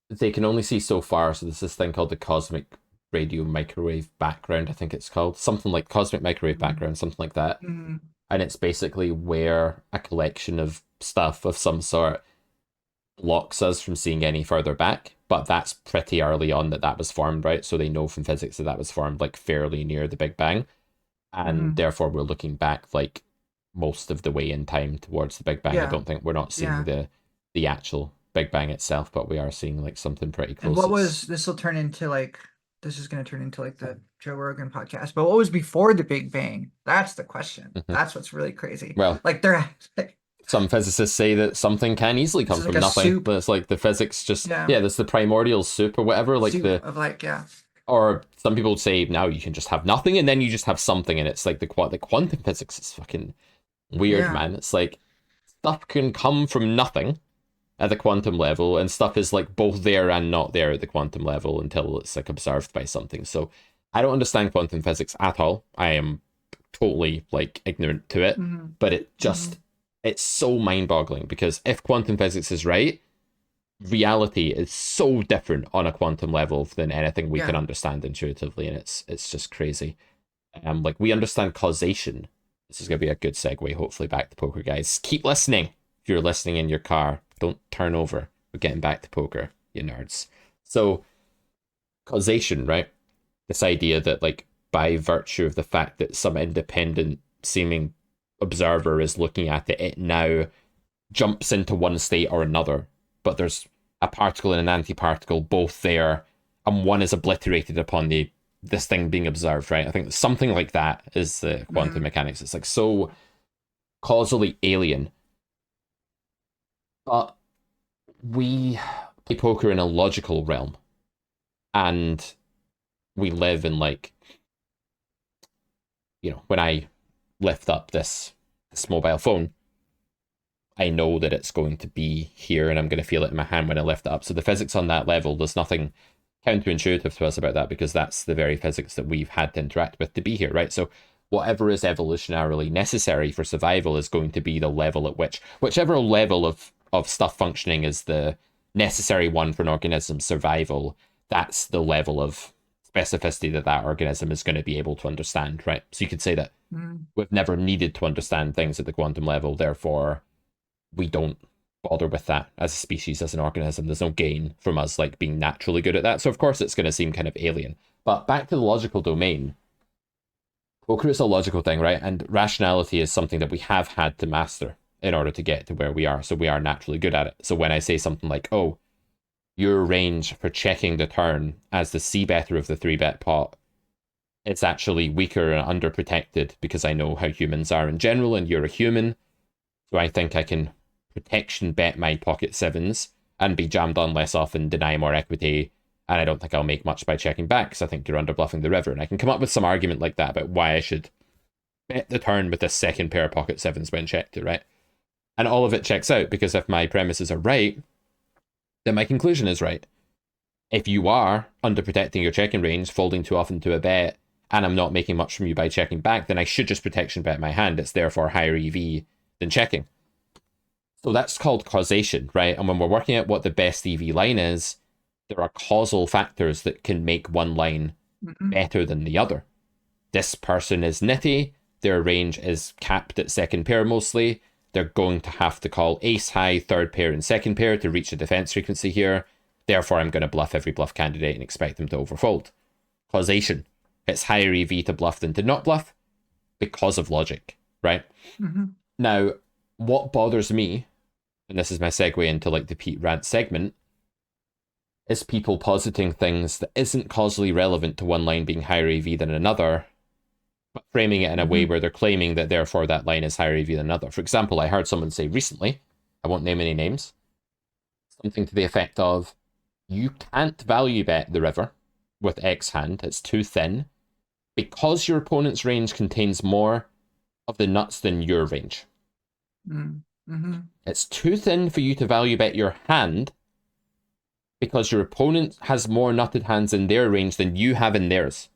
they can only see so far. So there's this thing called the cosmic radio microwave background. I think it's called something like cosmic microwave background, something like that. mm, And it's basically where a collection of stuff of some sort blocks us from seeing any further back. But that's pretty early on that was formed, right? So they know from physics that was formed like fairly near the Big Bang, and mm, therefore we're looking back like most of the way in time towards the Big Bang. I Yeah. don't think we're not seeing Yeah. the actual Big Bang itself, but we are seeing like something pretty And close. what It's was this will turn into like this is going to turn into like the Joe Rogan podcast. But what was before the Big Bang? That's the question. Mhm. That's what's really crazy. Well, Like they're some physicists say that something can easily this come is like from a nothing. soup, That's like the physics just yeah, yeah, that's the primordial soup or whatever. Like soup the of like yeah, or some people say now you can just have nothing and then you just have something and it's like the quantum physics is fucking weird, yeah, man. It's like stuff can come from nothing at the quantum level, and stuff is like both there and not there at the quantum level until it's like observed by something. So I don't understand quantum physics at all. I am totally like ignorant to it, hmm but it hmm just it's so mind-boggling because if quantum physics is right, reality is so different on a quantum level than anything we can yeah, understand intuitively, and it's just crazy. Like we understand causation. This is gonna be a good segue, hopefully, back to poker, guys. Keep listening. If you're listening in your car, don't turn over. We're getting back to poker, you nerds. So causation, right? This idea that like by virtue of the fact that some independent seeming observer is looking at it, it now jumps into one state or another. But there's a particle and an antiparticle both there, and one is obliterated upon the this thing being observed, right? I think something like that is the quantum hmm mechanics. It's like so causally alien. But we play poker in a logical realm, and we live in like, when I lift up this mobile phone, I know that it's going to be here and I'm going to feel it in my hand when I lift it up. So the physics on that level, there's nothing counterintuitive to us about that because that's the very physics that we've had to interact with to be here, right? So whatever is evolutionarily necessary for survival is going to be the level at whichever level of stuff functioning is the necessary one for an organism's survival, that's the level of specificity that that organism is going to be able to understand, right? So you could say that hmm we've never needed to understand things at the quantum level, therefore we don't bother with that as a species, as an organism. There's no gain from us like being naturally good at that. So of course it's going to seem kind of alien. But back to the logical domain, poker is a logical thing, right? And rationality is something that we have had to master in order to get to where we are. So we are naturally good at it. So when I say something like, oh, your range for checking the turn as the C better of the 3-bet pot, it's actually weaker and underprotected because I know how humans are in general, and you're a human. So I think I can protection bet my pocket sevens and be jammed on less often, deny more equity, and I don't think I'll make much by checking back because I think you're under bluffing the river. And I can come up with some argument like that about why I should bet the turn with this second pair of pocket sevens when checked to, right? And all of it checks out because if my premises are right, then my conclusion is right. If you are underprotecting your checking range, folding too often to a bet, and I'm not making much from you by checking back, then I should just protection bet my hand. It's therefore higher EV than checking. So that's called causation, right? And when we're working out what the best EV line is, there are causal factors that can make one line hmm better than the other. This person is nitty, their range is capped at second pair mostly. They're going to have to call ace high, third pair, and second pair to reach the defense frequency here. Therefore, I'm going to bluff every bluff candidate and expect them to overfold. Causation. It's higher EV to bluff than to not bluff because of logic, right? hmm Now, what bothers me, and this is my segue into like the Pete rant segment, is people positing things that isn't causally relevant to one line being higher EV than another, but framing it in a way hmm where they're claiming that therefore that line is higher EV than another. For example, I heard someone say recently, I won't name any names, something to the effect of, you can't value bet the river with X hand, it's too thin, because your opponent's range contains more of the nuts than your range. hmm It's too thin for you to value bet your hand because your opponent has more nutted hands in their range than you have in theirs.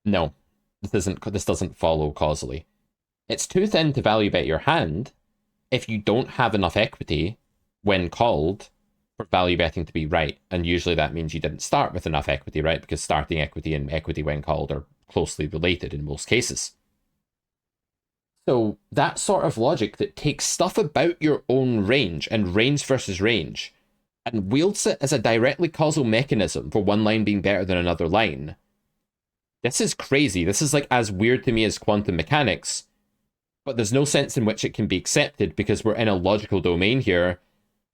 No, this doesn't follow causally. It's too thin to value bet your hand if you don't have enough equity when called for value betting to be right. And usually that means you didn't start with enough equity, right? Because starting equity and equity when called are closely related in most cases. So that sort of logic that takes stuff about your own range and range versus range and wields it as a directly causal mechanism for one line being better than another line, this is crazy. This is like as weird to me as quantum mechanics, but there's no sense in which it can be accepted because we're in a logical domain here,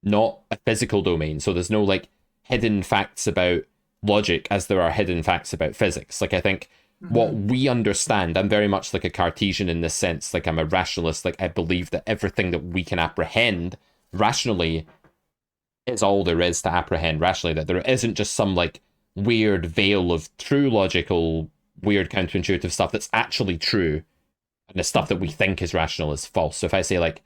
not a physical domain. So there's no like hidden facts about logic as there are hidden facts about physics. Like I think what Hmm. we understand, I'm very much like a Cartesian in this sense. Like I'm a rationalist. Like I believe that everything that we can apprehend rationally is all there is to apprehend rationally. That there isn't just some like weird veil of true logical, weird counterintuitive stuff that's actually true, and the stuff that we think is rational is false. So if I say like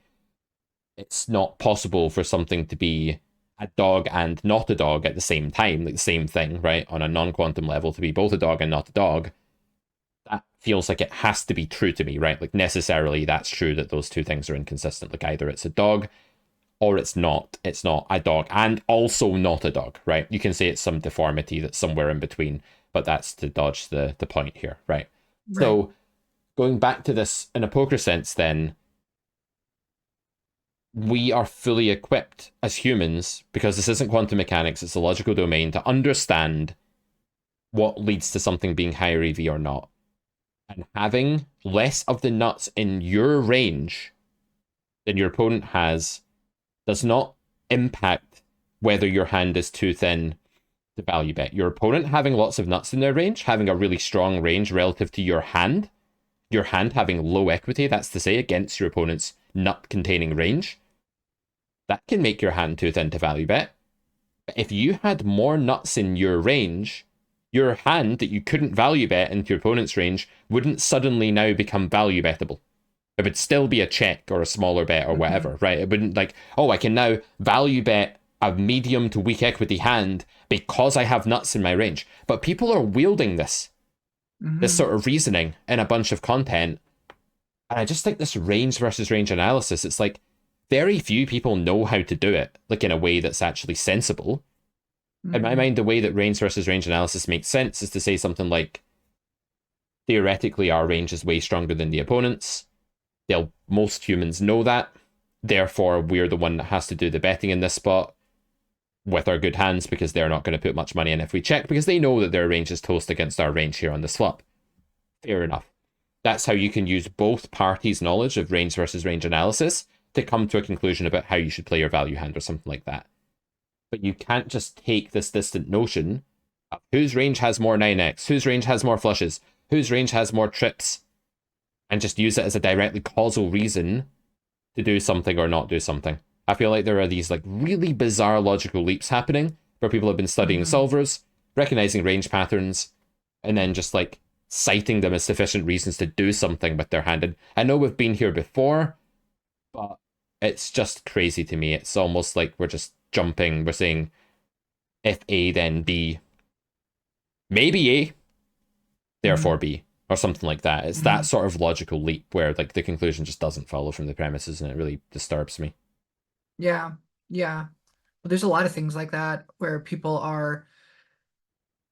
it's not possible for something to be a dog and not a dog at the same time, like the same thing, right? On a non-quantum level, to be both a dog and not a dog, that feels like it has to be true to me, right? Like necessarily that's true that those two things are inconsistent. Like either it's a dog or it's not. It's not a dog and also not a dog, right? You can say it's some deformity that's somewhere in between, but that's to dodge the point here, right? Right. So going back to this in a poker sense, then we are fully equipped as humans, because this isn't quantum mechanics, it's a logical domain, to understand what leads to something being higher EV or not. And having less of the nuts in your range than your opponent has does not impact whether your hand is too thin to value bet. Your opponent having lots of nuts in their range, having a really strong range relative to your hand having low equity, that's to say, against your opponent's nut containing range, that can make your hand too thin to value bet. But if you had more nuts in your range, your hand that you couldn't value bet into your opponent's range wouldn't suddenly now become value bettable. It would still be a check or a smaller bet or Hmm. whatever, right? It wouldn't like, oh, I can now value bet a medium to weak equity hand because I have nuts in my range. But people are wielding this Hmm. sort of reasoning in a bunch of content. And I just think this range versus range analysis, it's like very few people know how to do it, like in a way that's actually sensible. In my Hmm. mind, the way that range versus range analysis makes sense is to say something like, theoretically, our range is way stronger than the opponent's. Most humans know that. Therefore, we're the one that has to do the betting in this spot with our good hands because they're not going to put much money in if we check because they know that their range is toast against our range here on this flop. Fair enough. That's how you can use both parties' knowledge of range versus range analysis to come to a conclusion about how you should play your value hand or something like that. But you can't just take this distant notion of whose range has more 9x, whose range has more flushes, whose range has more trips, and just use it as a directly causal reason to do something or not do something. I feel like there are these like really bizarre logical leaps happening where people have been studying Hmm. solvers, recognizing range patterns, and then just like citing them as sufficient reasons to do something with their hand. And I know we've been here before, but it's just crazy to me. It's almost like we're just jumping. We're saying if A, then B, maybe A, therefore Hmm. B, or something like that. It's that Hmm. sort of logical leap where like the conclusion just doesn't follow from the premises, and it really disturbs me. Yeah. Yeah. But there's a lot of things like that where people are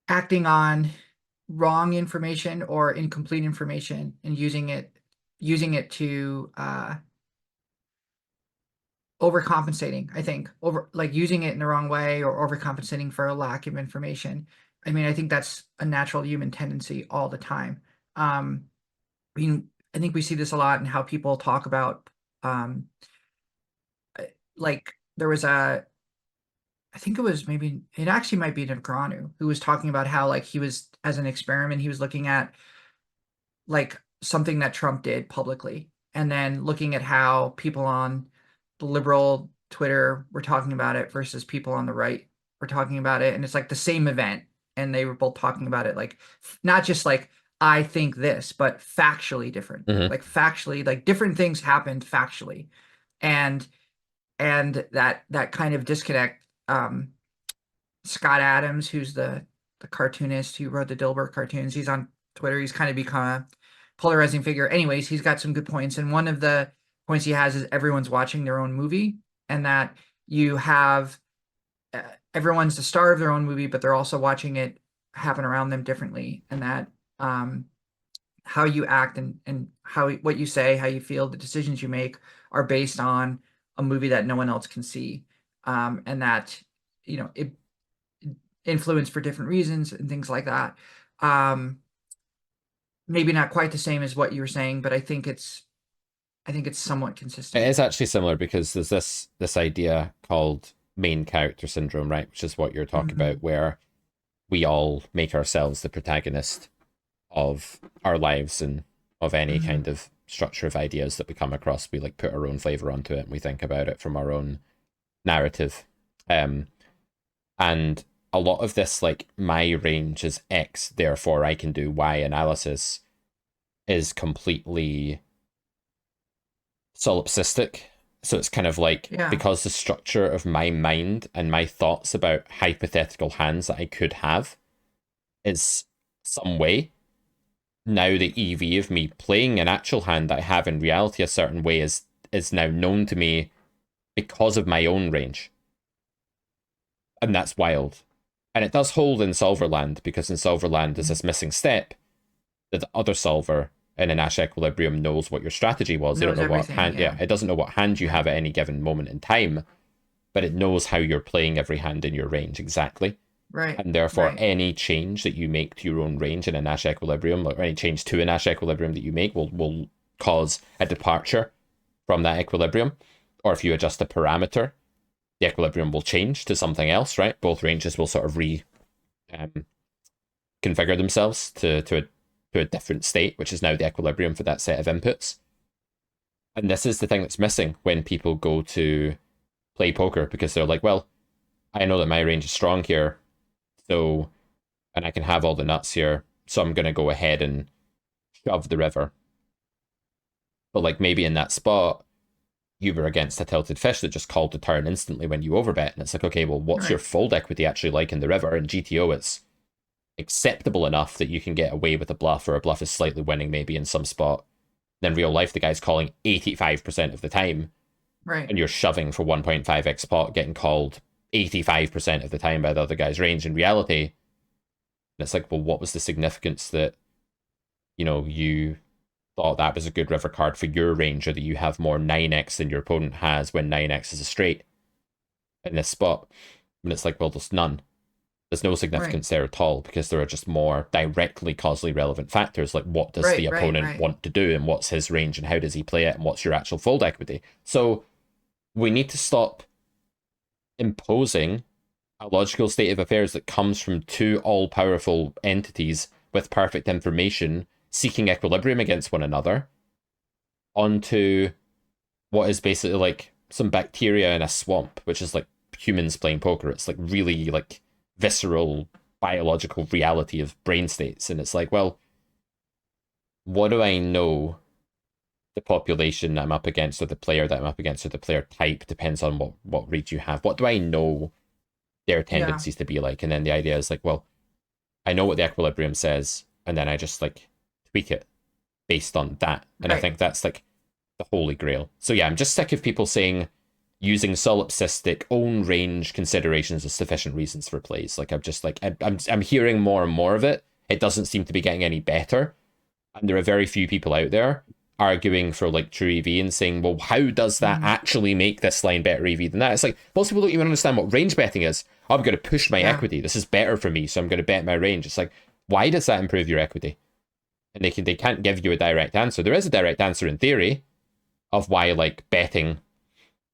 acting on wrong information or incomplete information and using it to overcompensating, I think. Over like using it in the wrong way or overcompensating for a lack of information. I mean, I think that's a natural human tendency all the time. I mean, I think we see this a lot in how people talk about um like there was a I think it was maybe it actually might be Negranu who was talking about how like he was as an experiment he was looking at like something that Trump did publicly, and then looking at how people on the liberal Twitter were talking about it versus people on the right were talking about it, and it's like the same event, and they were both talking about it like not just like I think this, but factually different, Mm-hmm. like factually, like different things happened factually, and that kind of disconnect. Scott Adams, who's the cartoonist who wrote the Dilbert cartoons. He's on Twitter. He's kind of become a polarizing figure. Anyways, he's got some good points, and one of the points he has is everyone's watching their own movie, and that you have uh, everyone's the star of their own movie, but they're also watching it happen around them differently, and that um, how you act and how what you say, how you feel, the decisions you make are based on a movie that no one else can see, and that it influence for different reasons and things like that. Um, maybe not quite the same as what you were saying, but I think it's somewhat It consistent. is actually similar because there's this idea called main character syndrome, right? Which is what you're talking Hmm. about, where we all make ourselves the protagonist of our lives and of any Hmm. kind of structure of ideas that we come across. We like put our own flavor onto it and we think about it from our own narrative. Um, and a lot of this, like, my range is X, therefore I can do Y analysis, is completely solipsistic. So it's kind of like, Yeah. because the structure of my mind and my thoughts about hypothetical hands that I could have is some way, now the EV of me playing an actual hand that I have in reality a certain way is now known to me because of my own range. And that's wild. And it does hold in Solverland, because in Solverland there's this missing step that the other solver in a Nash equilibrium knows what your strategy was. They don't Knows know what everything. hand, yeah, Yeah. it doesn't know what hand you Yeah. have at any given moment in time, but it knows how you're playing every hand in your range exactly. Right. And therefore, Right. any change that you make to your own range in a Nash equilibrium, or any change to a Nash equilibrium that you make, will cause a departure from that equilibrium. Or if you adjust a parameter, the equilibrium will change to something else, right? Both ranges will sort of um, configure themselves to a different state, which is now the equilibrium for that set of inputs. And this is the thing that's missing when people go to play poker, because they're like, well, I know that my range is strong here, so, and I can have all the nuts here, so I'm going to go ahead and shove the river. But like, maybe in that spot, you were against a tilted fish that just called the turn instantly when you overbet. And it's like, okay, well, what's your Right. fold equity actually like in the river? In GTO, it's acceptable enough that you can get away with a bluff, or a bluff is slightly winning maybe in some spot. Then real life, the guy's calling 85% of the time, Right. and you're shoving for 1.5x pot, getting called 85% of the time by the other guy's range in reality. And it's like, well, what was the significance that, you thought that was a good river card for your range, or that you have more 9x than your opponent has when 9x is a straight in this spot? And it's like, well, there's none. There's no Right. significance there at all, because there are just more directly causally relevant factors, like what does the Right. Right. opponent Right. want to do, and what's his range, and how does he play it, and what's your actual fold equity. So we need to stop imposing a logical state of affairs that comes from two all powerful entities with perfect information seeking equilibrium against one another onto what is basically like some bacteria in a swamp, which is like humans playing poker. It's like really like visceral biological reality of brain states. And it's like, well, what do I know the population that I'm up against, or the player that I'm up against, or the player type, depends on what read you have. What do I know their Yeah. tendencies to be like? And then the idea is like, well, I know what the equilibrium says, and then I just like tweak it based on that. And I Right. think that's like the holy grail. So yeah, I'm just sick of people saying using solipsistic own range considerations as sufficient reasons for plays. Like, I'm just like, I'm hearing more and more of it. It doesn't seem to be getting any better, and there are very few people out there arguing for like true EV and saying, well, how does that Hmm. actually make this line better EV than that? It's like, most people don't even understand what range betting is. Oh, I'm going to push my Yeah. equity. This is better for me, so I'm going to bet my range. It's like, why does that improve your equity? And they can't give you a direct answer. There is a direct answer in theory of why like betting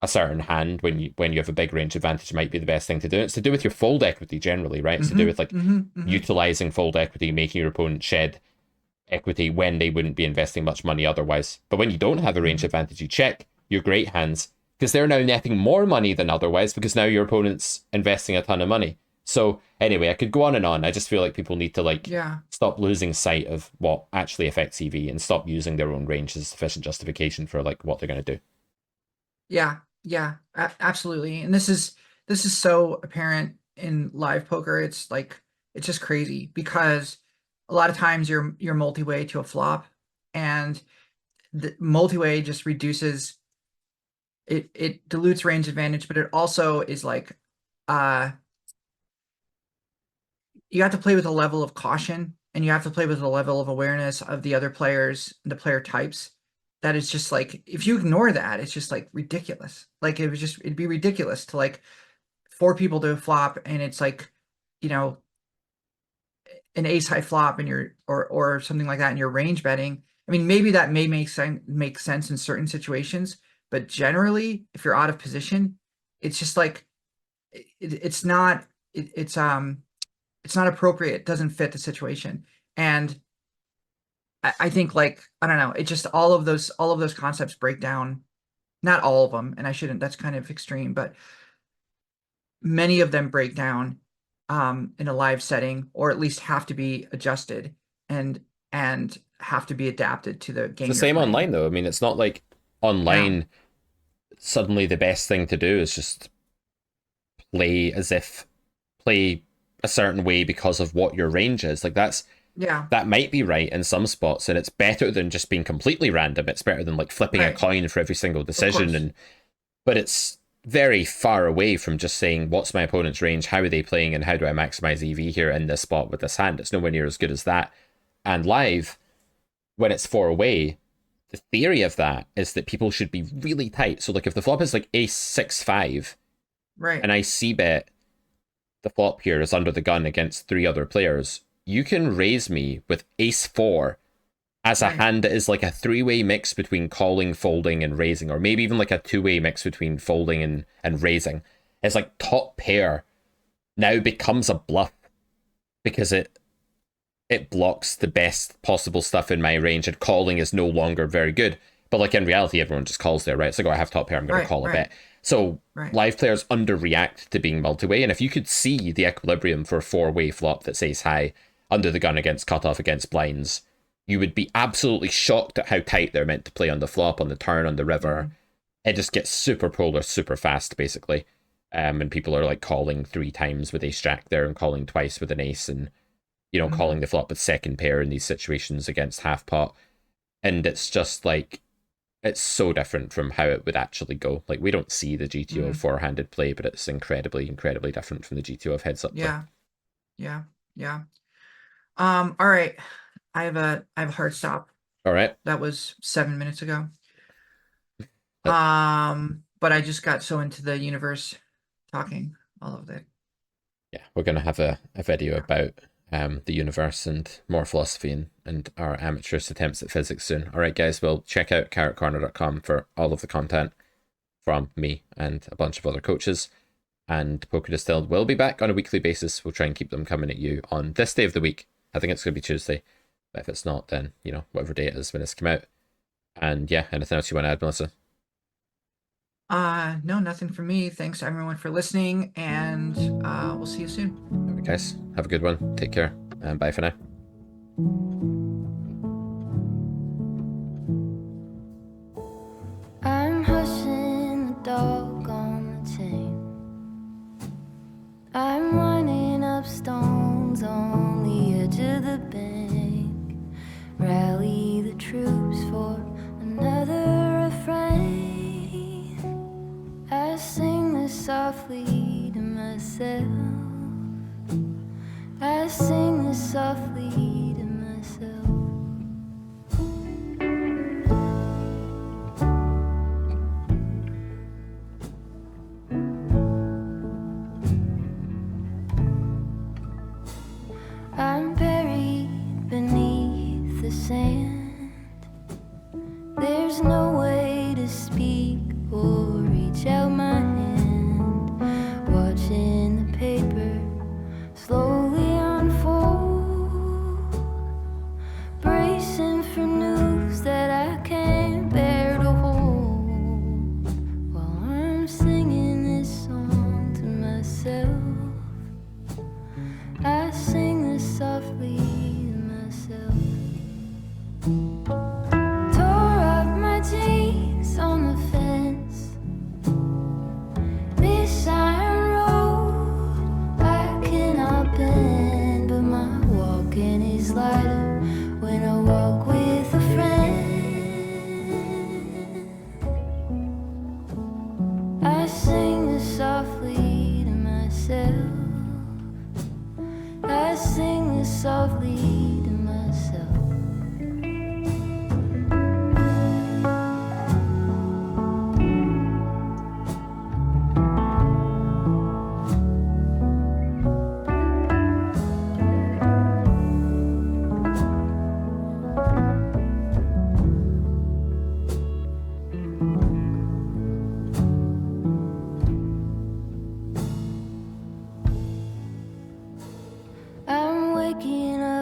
a certain hand when you have a big range advantage might be the best thing to do. It's to do with your fold equity generally, right? It's to do Hmm. with like Hmm. Hmm. utilizing fold equity, making your opponent shed equity when they wouldn't be investing much money otherwise. But when you don't have a range Hmm. advantage, you check your great hands, because they're now netting more money than otherwise, because now your opponent's investing a ton of money. So anyway, I could go on and on. I just feel like people need to like Yeah. stop losing sight of what actually affects EV, and stop using their own range as sufficient justification for like what they're going to do. Yeah. Yeah. Absolutely. And this is so apparent in live poker. It's like it's just crazy because a lot of times you're multi-way to a flop, and the multi-way just reduces it dilutes range advantage, but it also is like uh you have to play with a level of caution, and you have to play with a level of awareness of the other players, the player types. That is just like, if you ignore that, it's just like ridiculous. Like it'd be ridiculous to like four people to flop, and it's like, you know, an ace high flop and you're or something like that and you're range betting, I mean, maybe that may make sense in certain situations, but generally, if you're out of position, it's just like it's not it's not appropriate. It doesn't fit the situation. And I think like I don't know, it just all of those concepts break down. Not all of them, and I shouldn't. That's kind of extreme, but many of them break down in a live setting, or at least have to be adjusted and have to be adapted to the It's the game you're same playing. online though. I mean, it's not like Yeah, online suddenly the best thing to do is just play a certain way because of what your range is. Like yeah, that might be right in some spots, and it's better than just being completely random. It's better than like flipping a right, coin for every single of decision, course, and but it's very far away from just saying what's my opponent's range, how are they playing, and how do I maximize EV here in this spot with this hand. It's nowhere near as good as that. And live, when it's four away, the theory of that is that people should be really tight. So like if the flop is like ace 6-5 right, and I c bet the flop here is under the gun against three other players, you can raise me with ace 4 as a right, hand that is like a three-way mix between calling, folding, and raising, or maybe even like a two-way mix between folding and raising. It's like top pair now becomes a bluff because it blocks the best possible stuff in my range, and calling is no longer very good. But like in reality, everyone just calls there, right? It's like, oh, I have top pair, I'm going to right, call a right, bet. So right. live players underreact to being multi-way, and if you could see the equilibrium for a four-way flop that says high, under the gun against cutoff against blinds, you would be absolutely shocked at how tight they're meant to play on the flop, on the turn, on the river. Mhm, It just gets super polar, super fast, basically. And people are like calling three times with ace jack there and calling twice with an ace, and calling mhm, the flop with second pair in these situations against half pot. And it's just like, it's so different from how it would actually go. Like, we don't see the GTO of mhm. four-handed play, but it's incredibly, incredibly different from the GTO of heads-up play. Yeah, yeah, yeah. All right. I have a hard stop. All right. That was 7 minutes ago. Uh, But I just got so into the universe talking all of it. yeah, we're going to have a video Yeah. about the universe and more philosophy and our amateurish attempts at physics soon. All right, guys, well, check out carrotcorner.com for all of the content from me and a bunch of other coaches. And Poker Distilled will be back on a weekly basis. We'll try and keep them coming at you on this day of the week. I think it's going to be Tuesday. But if it's not, then, whatever day it is when it's come out. And yeah, anything else you want to add, Melissa? No, nothing from me. Thanks everyone for listening, and we'll see you soon. All right, guys, have a good one. Take care, and bye for now. I'm hushing the dog on the chain. I'm running up stones on the edge of the bank. Rally the troops for another refrain. I sing this softly to myself. I sing this softly to myself. I'm buried beneath the sand. There's no way to speak or reach out my hand. Watching the paper slowly unfold. Bracing for news that I can't bear to hold. While I'm singing this song to myself, I sing this softly to myself. Tore up my jeans on the fence. This iron road I cannot bend, but my walking is lighter when I walk with a friend. I sing this softly to myself. I sing this softly to myself.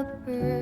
upper